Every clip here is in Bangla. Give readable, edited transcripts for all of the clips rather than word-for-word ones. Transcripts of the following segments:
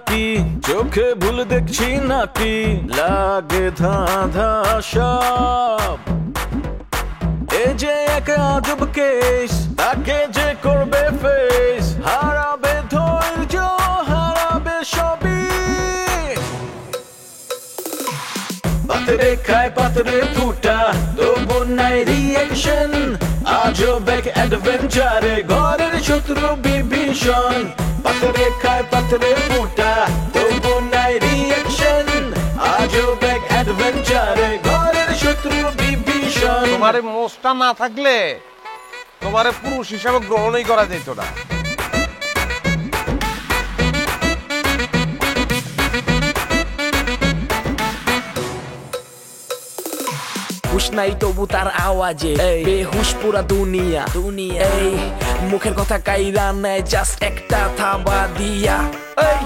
নাকি চোখে ভুল দেখছি নাকি লাগে ধাঁধা সব এ যে এক আজব কেস তাকে যে করবে ফেস হারাবে ধৈর্য হারাবে সবই পাতরে খায় পাতরে ফুটা তবু নাই রিয়েকশন আজব এক অ্যাডভেঞ্চারে ঘরের শত্রু বিভীষণ পাতরে খায় পাতরে ফুটা তবু নাই রিয়েকশন আজব এক অ্যাডভেঞ্চারে ঘরের শত্রু বিভীষণ তোমারে মোষটা না থাকলে তোমারে পুরুষ হিসাবে গ্রহণই করা যেত না হুশ নাই তবু তার আওয়াজে বেহুশ পুরা দুনিয়া এই মুখের কথা কাইরা নেয় জাস্ট একটা থাবা দিয়া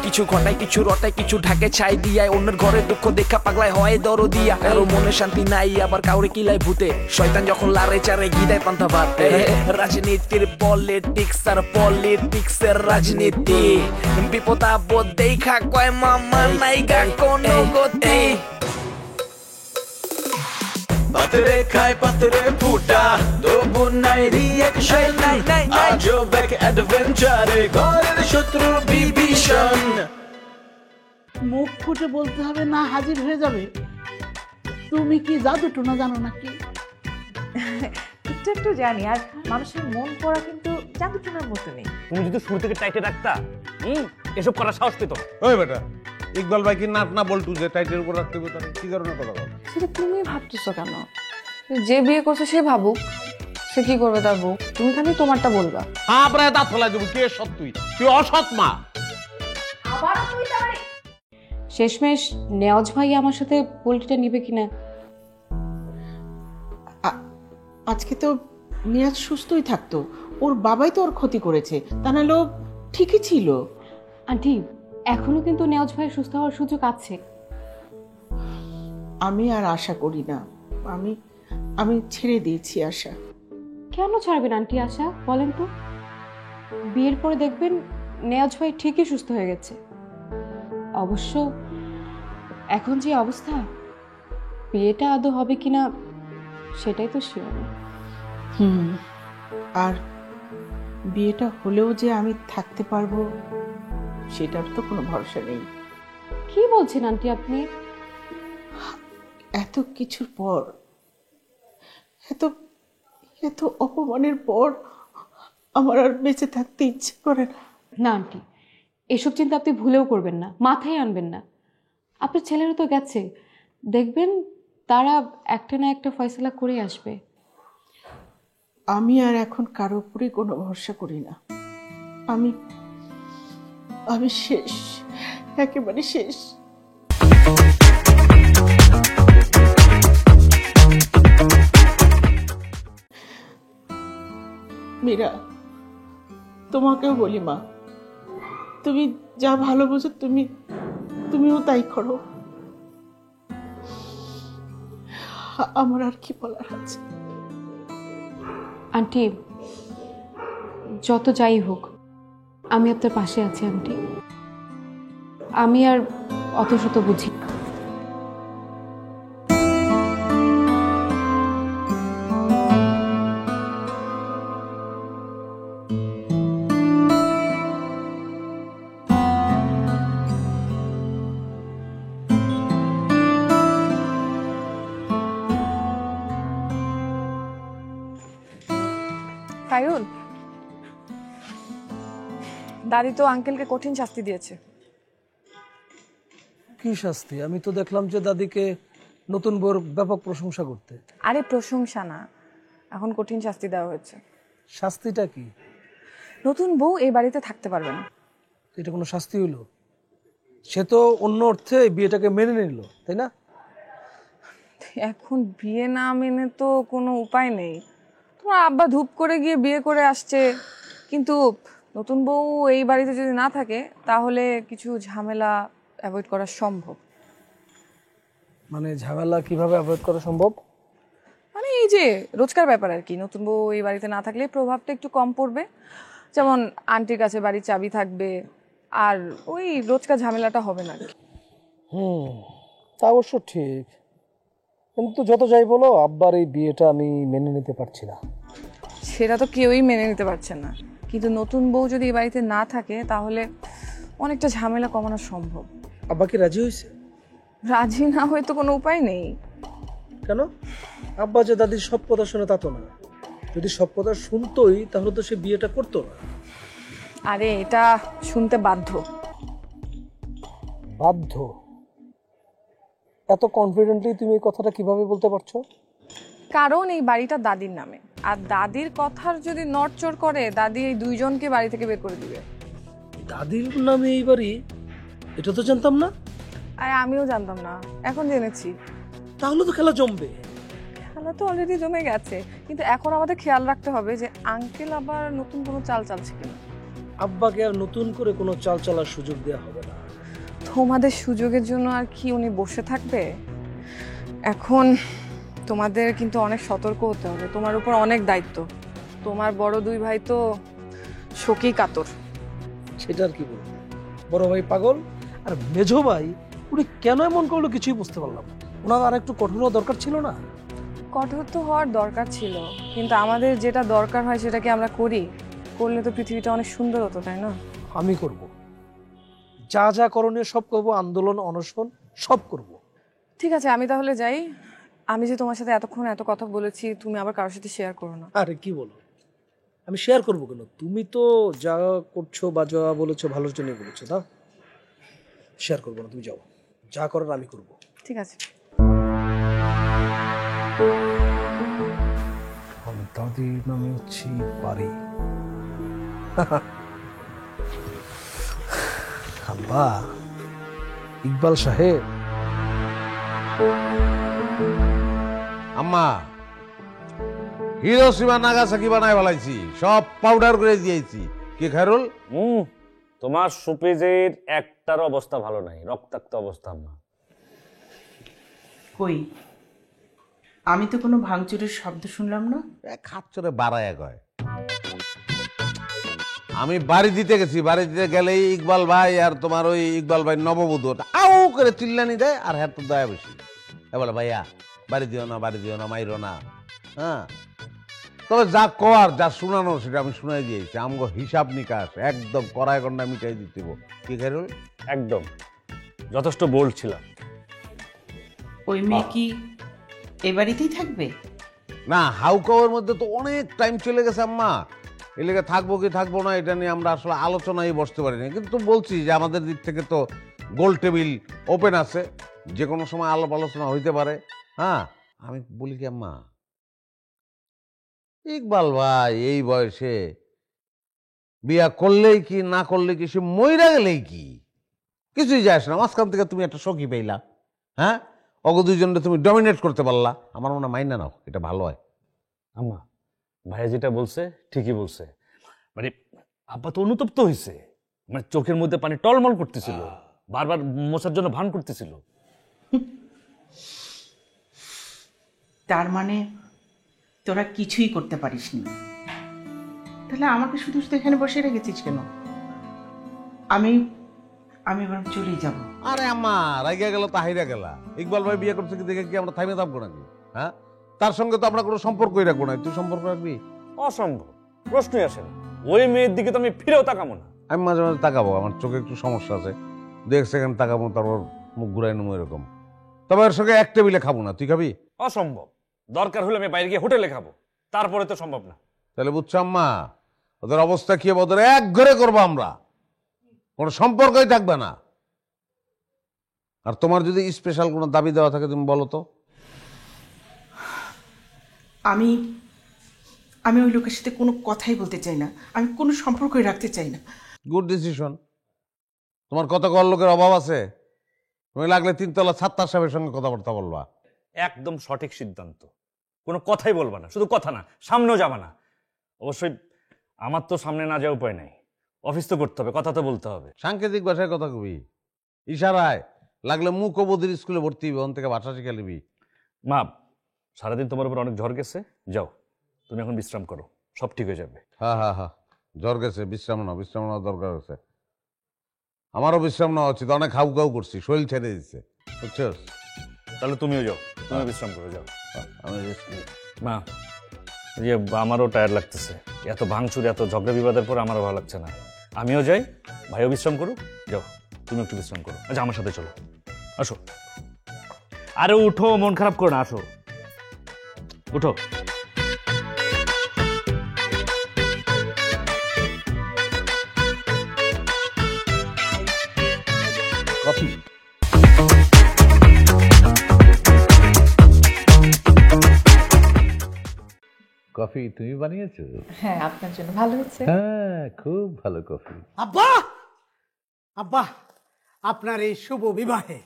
কিছু ঘটায় কিছু রটায় কিছু ঢাকে ছাই দিয়ায় অন্যের ঘরে দুঃখ দেখা পাগলায় হয় দরদিয়া কারো মনে শান্তি নাই আবার কাউরে কিলায় ভূতে শয়তান যখন লারে চারে গিদায় পান্তা ভাত রাজনীতির পলিটিক্স আর পলিটিক্স এর রাজনীতি বিপদ আপদ দেখা কয় মামা নাইগা কোনো গতি পাতরে খায় পাতরে ফুটা তবু নাই রিয়েকশন আজব এক অ্যাডভেঞ্চারে ঘরের শত্রু বিভীষণ মুখ ফুটে বলতে হবে না হাজির হয়ে যাবে তুমি কি জাদু টোনা জানো নাকি একটু একটু জানি আর মানুষের মন পড়া কিন্তু জাদু টোনার মতো নেই তুমি যদি শুরু থেকে টাইটে রাখতা এসব করার সাহস পেত ওই বেটা ইকবাল ভাই কি নাট না বলটু যে টাইটের উপর রাখতে হবে তাহলে কি ধরনের কথা বল সেটা তুমি ভাবতেছো কেন যে বিয়ে করছে সে ভাবুক সে কি করবে তার বউ তুমি খালি তোমারটা বলবা হ্যাঁ প্রায় দাঁত ফেলাই দেবো কে সৎ তুই অসৎ মা শেষমেশ নেওয়াজ ভাই আমার সাথে পোল্ট্রিটা নিবে কিনা আজকে তো নিয়াজ সুস্থই থাকতো ওর বাবাই তো ওর ক্ষতি করেছে তা নাহলে ও ঠিকই ছিল আন্টি এখনো কিন্তু নেওয়াজ ভাই সুস্থ হওয়ার সুযোগ আছে আমি আর আশা করি না আমি আমি ছেড়ে দিয়েছি আশা কেন ছাড়বেন আন্টি আশা বলেন তো বিয়ের পরে দেখবেন নেওয়াজ ভাই ঠিকই সুস্থ হয়ে গেছে অবশ্য এখন যে অবস্থা বিয়েটা আদৌ হবে কিনা সেটাই তো শিওর না আর বিয়েটা হলেও যে আমি থাকতে পারবো সেটার তো কোনো ভরসা নেই কি বলছেন আন্টি আপনি এত কিছুর পর এত এত অপমানের পর আমার আর বেঁচে থাকতে ইচ্ছে করে না না আন্টি এসব চিন্তা আপনি ভুলেও করবেন না মাথায় আনবেন না আপনার ছেলেরা তো গেছে দেখবেন তারা একটা না একটা ফয়সালা করে আসবে আমি আর এখন কারো উপরে কোনো ভরসা করি না আমি আমি শেষ একেবারে শেষ মীরা তোমাকেও বলি মা তুমি যা ভালো বোঝো তুমিও তাই করো আমার আর কি বলার আছে আন্টি যত যাই হোক আমি আপনার পাশে আছি আন্টি আমি আর অত শত বুঝি খায়রুল দাদি তো আঙ্কেলকে কঠিন শাস্তি দিয়েছে কি শাস্তি আমি তো দেখলাম যে দাদিকে নতুন বউর ব্যাপক প্রশংসা করতে আরে প্রশংসা না এখন কঠিন শাস্তি দেওয়া হয়েছে শাস্তিটা কি নতুন বউ এই বাড়িতে থাকতে পারবে না এটা কোনো শাস্তি হইলো সে তো অন্য অর্থে বিয়েটাকে মেনে নিল তাই না এখন বিয়ে না মেনে তো কোনো উপায় নেই তোমার আব্বা ধূপ করে গিয়ে বিয়ে করে আসছে কিন্তু নতুন বউ এই বাড়িতে যদি না থাকে তাহলে কিছু ঝামেলা অ্যাভয়েড করা সম্ভব মানে ঝামেলা কিভাবে অ্যাভয়েড করা সম্ভব মানে এই যে রোজকার ব্যাপার আর কি নতুন বউ এই বাড়িতে না থাকলে প্রভাবটা একটু কম পড়বে যেমন আন্টির কাছে বাড়ির চাবি থাকবে আর ওই রোজকার ঝামেলাটা হবে না আর কি। তা অবশ্য ঠিক, কিন্তু যত যাই বলো আব্বার এই বিয়েটা আমি মেনে নিতে পারছি না। সেটা তো কেউই মেনে নিতে পারছে না, কিন্তু নতুন বউ যদি এই বাড়িতে না থাকে তাহলে অনেকটা ঝামেলা কমানো সম্ভব। আব্বা কি রাজি হয়েছে? রাজি না হয়ে তো কোনো উপায় নেই। কেন? আব্বা যে দাদির সব কথা শুনে তা তো না। যদি সব কথা শুনতোই তাহলে তো সে বিয়েটা করতো না। আরে এটা শুনতে বাধ্য। বাধ্য? এত কনফিডেন্টলি তুমি এই কথাটা কিভাবে বলতে পারছো? কারণ এই বাড়িটা দাদির নামে, আর দাদির কথার যদি নড়চড় করে দাদি এই দুইজনকে বাড়ি থেকে বের করে দিবে। দাদির নামে এই বাড়ি? এটা তো জানতাম না। আর আমিও জানতাম না, এখন জেনেছি। তাহলে তো খেলা জমবে। খেলা তো অলরেডি জমে গেছে, কিন্তু এখন আমাদের খেয়াল রাখতে হবে যে আঙ্কেল আবার নতুন কোনো চাল চালছে কিনা। আব্বাকে আর নতুন করে কোনো চাল চালার সুযোগ দেওয়া হবে না। তোমাদের সুযোগের জন্য আর কি উনি বসে থাকবে? এখন তোমাদের কিন্তু অনেক সতর্ক হতে হবে, তোমার উপর অনেক দায়িত্ব। তোমার বড় দুই ভাই তো শোকে কাতর। সেটা আর কি বলবো, বড় ভাই পাগল আর মেজো ভাই উনি কেন এমন করলো কিছুই বুঝতে পারলাম না। ওনার আর একটু কঠোর হওয়া দরকার ছিল না? কঠোর তো হওয়ার দরকার ছিল, কিন্তু আমাদের যেটা দরকার হয় সেটা কি আমরা করি? করলে তো পৃথিবীটা অনেক সুন্দর হতো, তাই না? আমি করব, যা যা করণীয় সব করবো, আন্দোলন অনশন সব করব। ঠিক আছে, আমি তাহলে যাই। আমি যে তোমার সাথে এতক্ষণ এত কথা বলেছি, তুমি আবার কারোর সাথে শেয়ার করো না। আরে কি বলো, আমি শেয়ার করবো কেন? তুমি তো যা করছো বা যা বলেছো ভালোর জন্য বলেছো, তা শেয়ার করবো না। তুমি যাও, যা করার আমি করব। ঠিক আছে। দাদির নামে হচ্ছি বাড়ি। আব্বা, ইকবাল সাহেব। আম্মা, হিরোশিমা নাগাসাকি বানায় ফেলাইছি, সব পাউডার করে দিয়েছি। কি খায়রুল? তোমার সুপেজের একটার অবস্থা ভালো নাই, রক্তাক্ত অবস্থা আম্মা। কই, আমি তো কোনো ভাঙচুরের শব্দ শুনলাম না। খাট চড়ে বাড়ায় কয়। আমি বাড়ি দিতে গেছি, বাড়ি দিতে গেলেই ইকবাল ভাই আর তোমার ওই ইকবাল ভাই নববধূ আউ করে চিল্লানি দেয়, আর হ্যাঁ তো দয়া বেশি। বলে ভাইয়া বাড়ি দিও না, বাড়ি দিও না, মাইরো না। হ্যাঁ, তবে যা কর যা শুনানো সেটা আমি শুনাই দিয়েছি। আমগো হিসাব নিকাশ একদম কড়াই গন্ডা মিটাই দিতে। কি খাইরুল? একদম যথেষ্ট বোল্ড ছিলাম। ওই মেয়ে কি এ বাড়িতেই থাকবে? না, হাউকাওয়ের মধ্যে তো অনেক টাইম চলে গেছে আম্মা। এই লেগে থাকবো কি থাকবো না এটা নিয়ে আমরা আসলে আলোচনায় বসতে পারিনি, কিন্তু বলছি যে আমাদের দিক থেকে তো গোল টেবিল ওপেন আছে, যে কোনো সময় আলাপ আলোচনা হইতে পারে। হ্যাঁ, আমি বলি কি আম্মা, ইকবাল ভাই এই বয়সে বিয়া করলেই কি না করলে কি, সে মইরা গেলেই কি, কিছুই যায় না। মাঝখান থেকে তুমি একটা সখী পেইলা, হ্যাঁ, অগ দুইজনটা তুমি ডমিনেট করতে পারলা। আমার মনে হয় মাইনা নাও, এটা ভালো হয়। আম্মা, ভাইয়া যেটা বলছে ঠিকই বলছে। মানে আব্বা তো অনুতপ্ত হয়েছে, মানে চোখের মধ্যে পানি টলমল করতেছিল, বারবার মোছার জন্য ভান করতেছিল। তার মানে তোরা কিছুই করতে পারিসনি? তাহলে আমাকে শুধু শুধু এখানে বসে রেখেছিস কেন? আমি এবার চলেই যাব। আরে আম্মা, রাইগা গেল তা হাইরা গেলা। ইকবাল ভাই বিয়ে করছে কি দেখে কি আমরা থাইমে থাকবো নাকি? হ্যাঁ, তার সঙ্গে তো আমরা কোনো সম্পর্কই রাখবো না। তুই সম্পর্ক রাখবি? অসম্ভব, প্রশ্নই আসে না। ওই মেয়ের দিকে তো আমি ফিরেও তাকাবো না। আমি মাঝে মাঝে তাকাবো, আমার চোখে একটু সমস্যা আছে, 2 সেকেন্ড তাকাবো, তারপর মুখ ঘুরাই নেবো এরকম। তবে এর সঙ্গে এক টেবিলে খাবো না। তুই খাবি? অসম্ভব, দরকার হলে আমি বাইরে গিয়ে হোটেলে খাবো, তারপরে তো সম্ভব না। তাহলে বুঝছো আম্মা, ওদের অবস্থা কি হবে, ওদের এক ঘরে করবো আমরা, কোনো সম্পর্কই থাকবে না। আর তোমার যদি স্পেশাল কোনো দাবি দেওয়া থাকে তুমি বলো তো। আমি ওই লোকের সাথে কোনো কথাই বলতে চাই না, আমি কোনো সম্পর্কই রাখতে চাই না। Good decision. তোমার কত কর লোকের অভাব আছে, তুমি লাগলে 3 তলা ছাত্তার সাহেবের সঙ্গে কথাবার্তা বলবা। একদম সঠিক সিদ্ধান্ত, কোনো কথাই বলবা না। শুধু কথা না, সামনেও যাবা না। অবশ্যই আমার তো সামনে না যাওয়ার উপায় নাই, অফিস তো করতে হবে, কথা তো বলতে হবে। সাংকেতিক ভাষায় কথা কবি, ইশারায়, লাগলে মুখ ও বধির স্কুলে ভর্তি হইবে, ওন থেকে ভাষা শিখে নিবি। মা, সারাদিন তোমার উপর অনেক ঝড় গেছে, যাও তুমি এখন বিশ্রাম করো, সব ঠিক হয়ে যাবে। হ্যাঁ হ্যাঁ হ্যাঁ, জ্বর গেছে, বিশ্রাম নাও, বিশ্রাম নেওয়ার দরকার আছে। আমারও বিশ্রাম নেওয়া উচিত, অনেক খাউ খাউ করছি, শরীর ছেড়ে দিচ্ছে, বুঝছো? তাহলে তুমিও যাও, তুমি বিশ্রাম করে যাও। আমি rest নিই। মা, এই যে আমারও টায়ার্ড লাগতেছে, এত ভাঙচুর এত ঝগড়া বিবাদের পর আমারও ভালো লাগছে না। আমিও যাই, ভাইও বিশ্রাম করুক। যাও, তুমি একটু বিশ্রাম করো। আচ্ছা, আমার সাথে চলো, আসো। আরে উঠো, মন খারাপ করো না, আসো, উঠো। কফি। কফি তুমি বানিয়েছো? হ্যাঁ, আপনার জন্য ভালো হচ্ছে। হ্যাঁ, খুব ভালো কফি। আব্বা, আব্বা, আপনার এই শুভ বিবাহে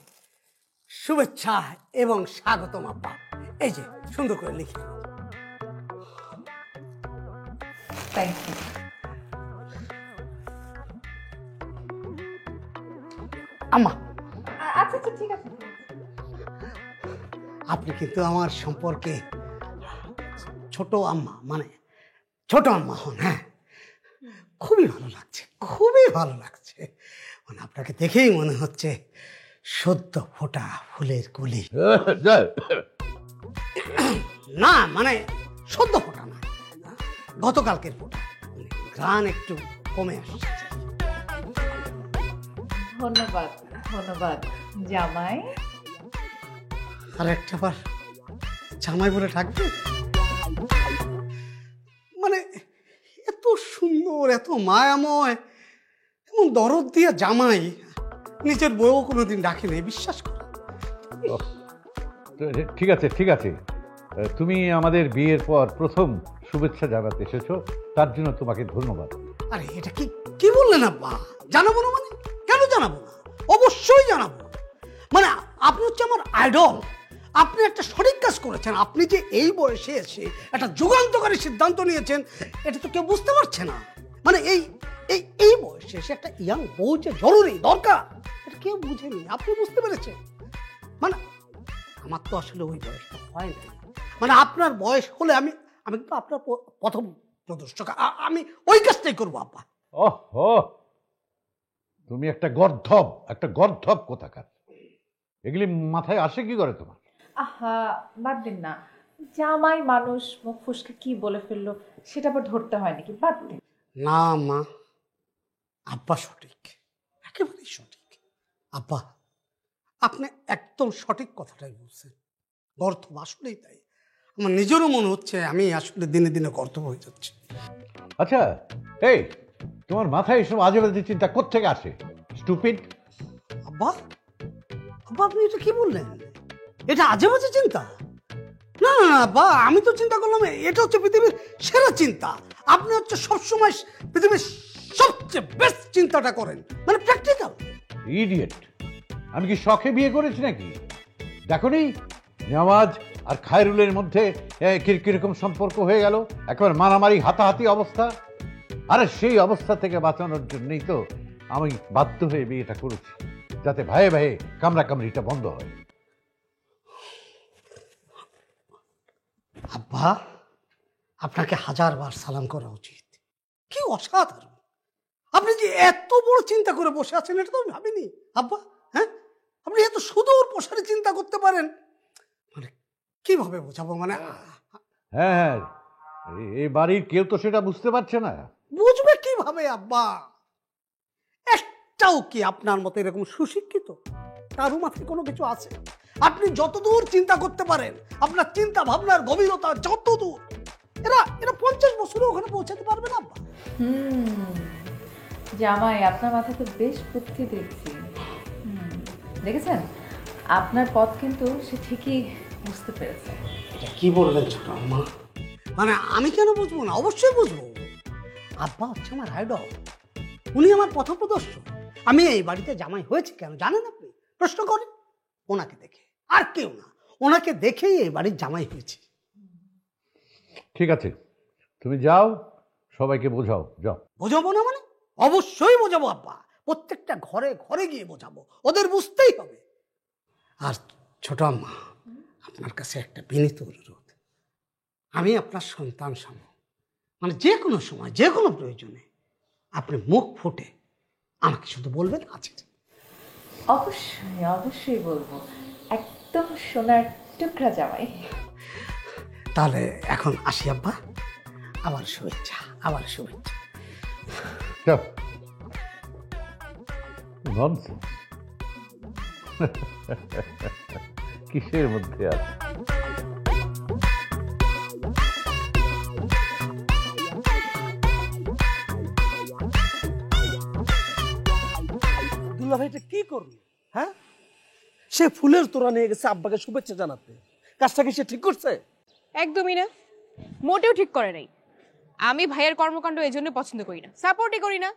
শুভেচ্ছা এবং স্বাগতম আব্বা। এই যে সুন্দর করে লিখে। Thank you. আম্মা, আচ্ছা আচ্ছা, ঠিক আছে। আপনি কিন্তু আমার সম্পর্কে ছোট আম্মা, মানে ছোট আম্মা হন। হ্যাঁ, খুবই ভালো লাগছে, খুবই ভালো লাগছে। মানে আপনাকে দেখেই মনে হচ্ছে সদ্য ফোটা ফুলের কলি। না মানে সদ্য ফোটা না, গতকালকের ফোটা, ঘ্রাণ একটু কমে আসছে। ধন্যবাদ ধন্যবাদ জামাই। আর একটা বার জামাই বলে থাকবে? মানে এত সুন্দর, এত মায়াময়, এমন দরদ দিয়ে জামাই নিজের বউও কোনোদিন ডাকে নেই, বিশ্বাস করো। ঠিক আছে, ঠিক আছে, তুমি আমাদের বিয়ের পর প্রথম শুভেচ্ছা জানাতে এসেছো, তার জন্য তোমাকে ধন্যবাদ। আরে এটা কি কি বললেন আব্বা? জানাবো না মানে? কেন জানাবো না? অবশ্যই জানাবো। মানে আপনি হচ্ছে আমার আইডল। আপনি একটা সঠিক কাজ করেছেন। আপনি যে এই বয়সে এসে একটা যুগান্তকারী সিদ্ধান্ত নিয়েছেন, এটা তো কেউ বুঝতে পারছে না। মানে এই এই এই বয়সে এসে একটা ইয়াং বউ যে জরুরি দরকার, এটা কেউ বুঝেনি, আপনি বুঝতে পেরেছেন। মানে আমার তো আসলে ওই বয়সটা হয় না। মানে আপনার বয়স হলে আমি আমি কিন্তু আপনার প্রথম প্রদর্শক, আমি ওই কাজটাই করবো আব্বা। ওহো, তুমি একটা গর্ধব কোথাকার, এগুলি মাথায় আসে কি করে তোমার? আহা, বাদ দিন না, জামাই মানুষ, মুখ ফুসকে কি বলে ফেললো সেটা আবার ধরতে হয় নাকি? বাদ দিন না মা, আব্বা সঠিক, একেবারেই সঠিক। আব্বা, আপনি একদম সঠিক কথাটাই বলছেন। গর্ধব, আসলেই তাই। আমার নিজেরও মনে হচ্ছে আমি আসলে দিনে দিনে গর্ধব হয়ে যাচ্ছি। আচ্ছা, এই তোমার মাথায় এসব আজে বাজে চিন্তা কোত্থেকে আসে? স্টুপিড। আব্বা, আব্বা আপনি এটা কি বললেন? এটা আজে বাজে চিন্তা? না না না আব্বা, আমি তো চিন্তা করলাম এটা হচ্ছে পৃথিবীর সেরা চিন্তা। আপনি হচ্ছে সবসময় পৃথিবীর সবচেয়ে বেস্ট চিন্তাটা করেন, মানে প্র্যাকটিক্যাল। ইডিয়েট, আমি কি শখে বিয়ে করেছি নাকি? দেখোনি নেওয়াজ আর খায়রুলের মধ্যে কিরকম সম্পর্ক হয়ে গেল, একেবারে মারামারি হাতাহাতি অবস্থা। আরে সেই অবস্থা থেকে বাঁচানোর জন্যই তো আমি বাধ্য হয়ে বিয়েটা করেছি, যাতে ভাইয়ে ভাইয়ে কামড়াকামড়িটা বন্ধ হয়। আব্বা, আপনাকে হাজারবার সালাম করা উচিত। কি অসাধারণ! আপনি যে এত বড় চিন্তা করে বসে আছেন এটা তো আমি ভাবিনি আব্বা। হ্যাঁ, আপনি এত সুদূর প্রসারে চিন্তা করতে পারেন, মানে কিভাবে বোঝাবো? মানে হ্যাঁ, এই বাড়ির কেউ তো সেটা বুঝতে পারছে না। বুঝবে কিভাবে আব্বা? একটাও কি আপনার মতো এরকম সুশিক্ষিত কারো মাথায় কোনো কিছু আছে? আপনি যতদূর চিন্তা করতে পারেন, আপনার চিন্তা ভাবনার গভীরতা যতদূর, এরা 50 বছরে ওখানে পৌঁছাতে পারবে না আব্বা। জামাই, আপনার মাথায় তো বেশ বুদ্ধি দেখছি। দেখেছেন, আপনার পথ কিন্তু সে ঠিকই বুঝতে পেরেছে। এটা কি বললেন ছোট আম্মা? মানে আমি কেন বুঝবো না? অবশ্যই বুঝবো। আব্বা হচ্ছে আমার আইডল, উনি আমার পথপ্রদর্শক। আমি এই বাড়িতে জামাই হয়েছে কেন জানেন আপনি? প্রশ্ন করেন। ওনাকে দেখে, আর কেউ না, ওনাকে দেখেই এই বাড়ির জামাই হয়েছে। ঠিক আছে, তুমি যাও, সবাইকে বোঝাও, যাও। বোঝাবো না মানে? অবশ্যই বোঝাবো আব্বা। প্রত্যেকটা ঘরে ঘরে গিয়ে বোঝাবো, ওদের বুঝতেই হবে। আর ছোট আম্মা, আপনার কাছে একটা বিনীত অনুরোধ। আমি আপনার সন্তান সামনে, মানে যে কোনো সময় যে কোনো প্রয়োজনে আপনি মুখ ফুটে আমাকে শুধু বলবেন আছে। অবশ্যই অবশ্যই বলবো, একদম সোনার টুকরা জামাই। তাহলে এখন আসি আব্বা, আবার শুভেচ্ছা, আবার শুভেচ্ছা। কিসের মধ্যে আছে? দুলা ভাইটা কি করলো? হ্যাঁ, সে ফুলের তোড়া নিয়ে গেছে আব্বাকে শুভেচ্ছা জানাতে। কাজটা কি সে ঠিক করছে? একদমই না, মোটেও ঠিক করে নাই। আমি ভাইয়ের কর্মকাণ্ড এই জন্য পছন্দ করি না, সাপোর্টই করি না।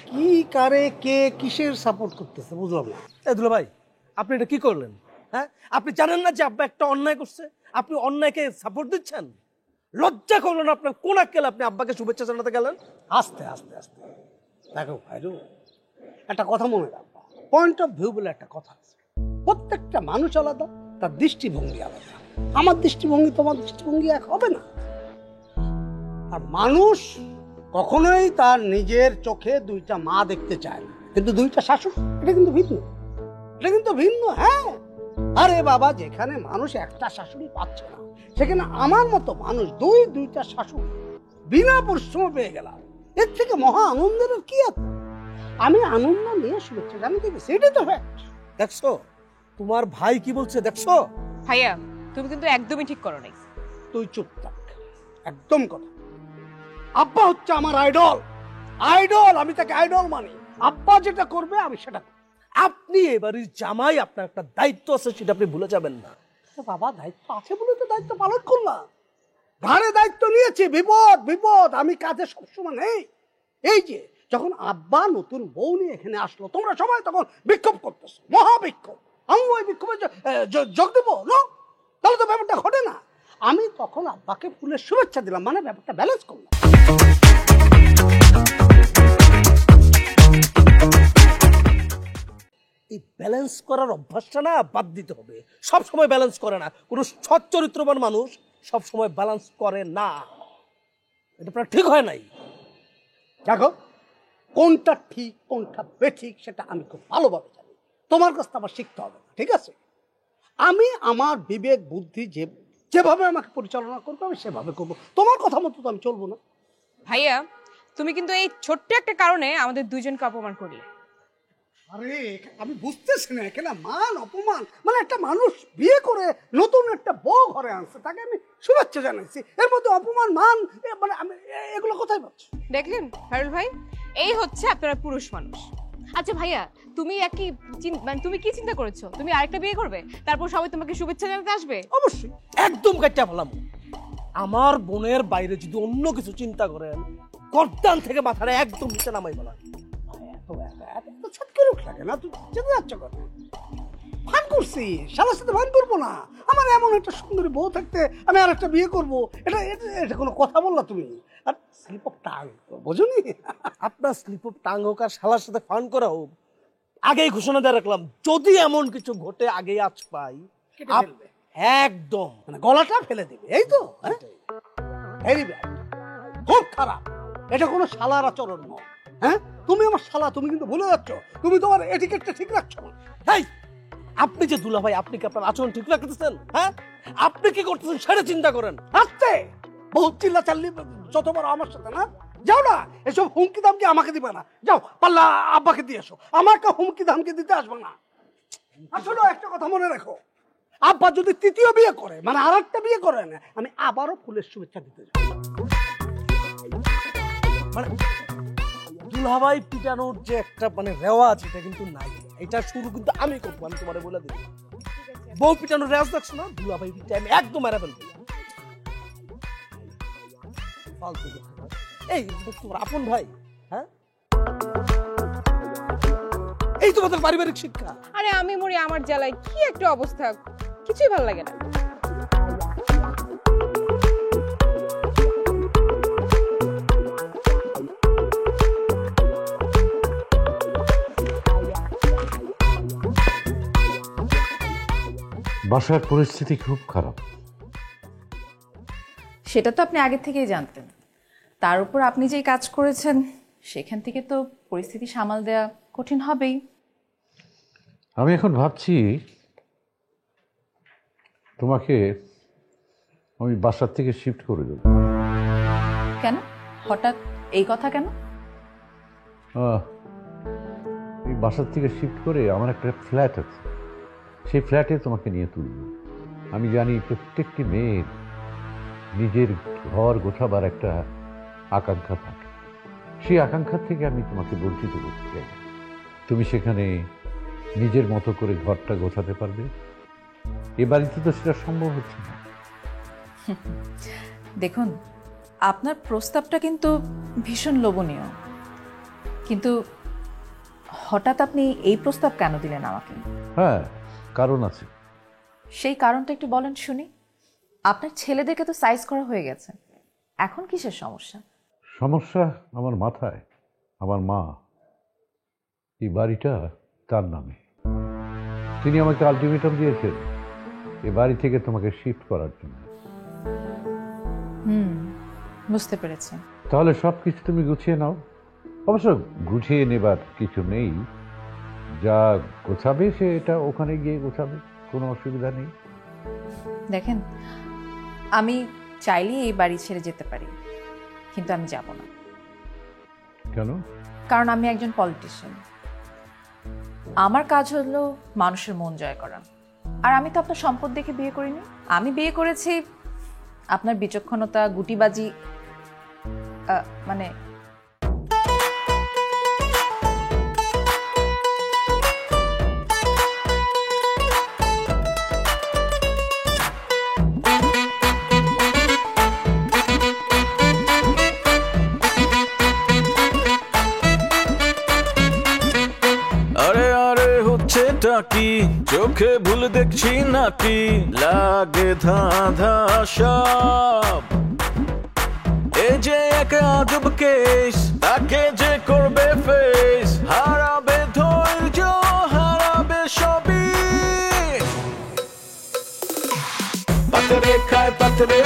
কি কারে কে কিসের সাপোর্ট করতেছে বুঝলাম না। এ দুলা ভাই, আপনি এটা কি করলেন? হ্যাঁ, আপনি জানেন না যে আব্বা একটা অন্যায় করছে, আপনি অন্যায়কে সাপোর্ট দিচ্ছেন? লজ্জা করলেন আপনার? কোন আক্কেলে আপনি আব্বাকে শুভেচ্ছা জানাতে গেলেন? আস্তে আস্তে আস্তে দেখো ভাইরু, একটা কথা মনে রাখবা, পয়েন্ট অফ ভিউ বলে একটা কথা আছে। প্রত্যেকটা মানুষ আলাদা, তার দৃষ্টিভঙ্গি আলাদা। আমার দৃষ্টিভঙ্গি তোমার দৃষ্টিভঙ্গি এক হবে না। আর মানুষ কখনোই তার নিজের চোখে দুইটা মা দেখতে চায় না, কিন্তু দুইটা শাশুড়ি, এটা কিন্তু ভিন্ন, এটা কিন্তু ভিন্ন। হ্যাঁ, আরে বাবা, যেখানে মানুষ একটা শাশুড়ি পাচ্ছে না, সেখানে আমার মতো মানুষ দুইটা শাশুড়ি বিনা পরিশ্রমে পেয়ে গেলাম। এর থেকে মহা আনন্দের কি আছে? আমি আনন্দ নিয়ে শুভেচ্ছা জানাতে গেছি, এটাই তো ফ্যাক্ট। দেখছো তোমার ভাই কি বলছে? দেখছো ভাইয়া, তুমি কিন্তু একদমই ঠিক করো নাই। তুই চুপ থাক, একদম কথা। আব্বা হচ্ছে আমার আইডল, আইডল, আমি তাকে আইডল মানি। আব্বা যেটা করবে আমি সেটা করব। আপনি এবারের জামাই, আপনার একটা দায়িত্ব আছে, সেটা আপনি ভুলে যাবেন না। বাবা, দায়িত্ব আছে বলে তো দায়িত্ব পালন করলাম, ঘাড়ে দায়িত্ব নিয়েছি। বিপদ বিপদ আমি কাজে সবসময় নেই। এই যে যখন আব্বা নতুন বউ নিয়ে এখানে আসলো, তোমরা সবাই তখন বিক্ষোভ করতেছো, মহা বিক্ষোভ। আমি ওই বিক্ষোভে যোগ দেবো না? তাহলে তো ব্যাপারটা ঘটে না। আমি তখন আব্বাকে ফুলের শুভেচ্ছা দিলাম, মানে ব্যাপারটা ব্যালেন্স করলাম। এই ব্যালেন্স করার অভ্যাসটা না বাদ দিতে হবে। সব সময় ব্যালেন্স করে না, কোনো সৎ চরিত্রবান মানুষ সব সময় ব্যালেন্স করে না। এটা প্রায় ঠিক হয় নাই। দেখো, কোনটা ঠিক কোনটা বেঠিক সেটা আমি খুব ভালোভাবে জানি, তোমার কাছ থেকে আমার শিখতে হবে, ঠিক আছে? আমি আমার বিবেক বুদ্ধি যেভাবে আমাকে পরিচালনা করবো আমি সেভাবে করবো, তোমার কথা মতো তো আমি চলবো না। ভাইয়া, তুমি কিন্তু এই ছোট্ট একটা কারণে আমাদের দুইজনকে অপমান করলে। আরে আমি বুঝতেছি না, এখানে মান অপমান, মানে একটা মানুষ বিয়ে করে নতুন একটা বউ ঘরে আনছে, তাকে আমি শুভেচ্ছা জানাইছি, এর মধ্যে অপমান মান মানে আমি এগুলো কোথায় পাচ্ছি? দেখলেন হারুল ভাই, এই হচ্ছে আপনারা পুরুষ মানুষ। আচ্ছা ভাইয়া, তুমি তুমি কি চিন্তা করেছো? তুমি আরেকটা বিয়ে করবে, তারপর সবাই তোমাকে শুভেচ্ছা জানাতে আসবে? অবশ্যই, একদম কাটটা বললাম। আমার বোনের বাইরে যদি অন্য কিছু চিন্তা করেন, গর্দান থেকে মাথাটা একদম নিচে নামাই বলা। ভান করছি, শালার সাথে ভান করবো না। আমার এমন একটা সুন্দরী বউ থাকতে আমি আর একটা বিয়ে করবো, এটা কোনো কথা বললা তুমি? আর স্লিপ অফ টাং, বোঝনি? আপনার স্লিপ অফ টাং হোক আর শালার সাথে ফান করা হোক, আগেই ঘোষণা দিয়ে রাখলাম, যদি এমন কিছু ঘটে আগেই আজ পাই একদম মানে গলাটা ফেলে দিবে, এই তো? ভেরি ব্যাড, খুব খারাপ। এটা কোনো শালার আচরণ নয়। হ্যাঁ, তুমি আমার শালা, তুমি কিন্তু ভুলে যাচ্ছ, তুমি তোমার এটিকেটটা ঠিক রাখছো না। এই আপনি যে দুলা ভাই, আপনি কি আপনার আচরণ ঠিক রাখতেছেন? হ্যাঁ, আপনি কি করতেছেন সেটা চিন্তা করেন। আস্তে, বহুত চিল্লা চাল্লি যতবার আমার সাথে না, যাও না, এসব হুমকি দামকি আমাকে দিবে না। যাও, পাল্লা আব্বাকে দিয়ে এসো, আমাকে হুমকি দামকি দিতে আসবে না। আসলে একটা কথা মনে রাখো, আব্বা যদি তৃতীয় বিয়ে করে, মানে আর একটা বিয়ে করে না, আমি আবারও ফুলের শুভেচ্ছা দিতে যাবো। মানে দুলাভাই পিটানোর যে একটা মানে রেওয়াজ, এটা কিন্তু নাই। এটা শুরু কিন্তু আমি করবো, আমি তোমারে বলে দিই। বউ পিটানোর রেওয়াজ দেখছো না, দুলাভাই পিটা আমি একদম মেরে ফেলবো। এই তোমার আপন ভাই, হ্যাঁ, এই তোমাদের পারিবারিক শিক্ষা। আরে আমি মরি আমার জ্বালায়, কি একটা অবস্থা, কিছুই ভালো লাগে না। বাসার পরিস্থিতি খুব খারাপ। সেটা তো আপনি আগে থেকেই জানতেন। তার উপর আপনি যেই কাজ করেছেন সেখান থেকে তো পরিস্থিতি সামাল দেওয়া কঠিন হবেই। আমি এখন ভাবছি তোমাকে আমি বাসার থেকে শিফট করে দেব। কেন হঠাৎ এই কথা কেন? এই বাসার থেকে শিফট করে আমার একটা ফ্ল্যাট আছে, সেই ফ্ল্যাটে তোমাকে নিয়ে তুলব। আমি জানি প্রত্যেকটি মেয়ের নিজের ঘর গোছাবার একটা আকাঙ্ক্ষা থাকে, সেই আকাঙ্ক্ষা থেকে আমি তোমাকে বঞ্চিত করতে চাই। তুমি সেখানে নিজের মতো করে ঘরটা গোছাতে পারবে। এ বাড়িতে তো সেটা সম্ভব হচ্ছে না। দেখুন, আপনার প্রস্তাবটা কিন্তু ভীষণ লোভনীয়, কিন্তু হঠাৎ আপনি এই প্রস্তাব কেন দিলেন আমাকে? হ্যাঁ, কারণ আছে। সেই কারণটা একটু বলেন শুনি। আপনার ছেলেদেরকে তো সাইজ করা হয়ে গেছে, এখন কিসের সমস্যা? সমস্যা আমার মাথায়। আমার মা, এই বাড়িটা তার নামে। তিনি আমাকে আলটিমেটাম দিয়েছেন এ বাড়ি থেকে তোমাকে শিফট করার জন্য। বুঝতে পেরেছি। তাহলে সব কিছু তুমি গুছিয়ে নাও। অবশ্য গুছিয়ে নেবার কিছু নেই, যা গোছাবে সে এটা ওখানে গিয়ে গোছাবে, কোনো অসুবিধা নেই। দেখেন, আমি চাইলেই এই বাড়ি ছেড়ে যেতে পারি, কিন্তু আমি যাব না। কেন? কারণ আমি একজন পলিটিশিয়ান। আমার কাজ হলো মানুষের মন জয় করা। আর আমি তো আপনার সম্পদ দেখে বিয়ে করিনি, আমি বিয়ে করেছি আপনার বিচক্ষণতা, গুটিবাজি, মানে আরে আরে হচ্ছেটা কি, চোখে ভুল দেখছি নাকি, লাগে ধাঁধা সব। এ যে এক আজব কেস, তাকে যে করবে ফেস, হারাবে ধৈর্য, হারাবে সবই। পাতরে খায় পাতরে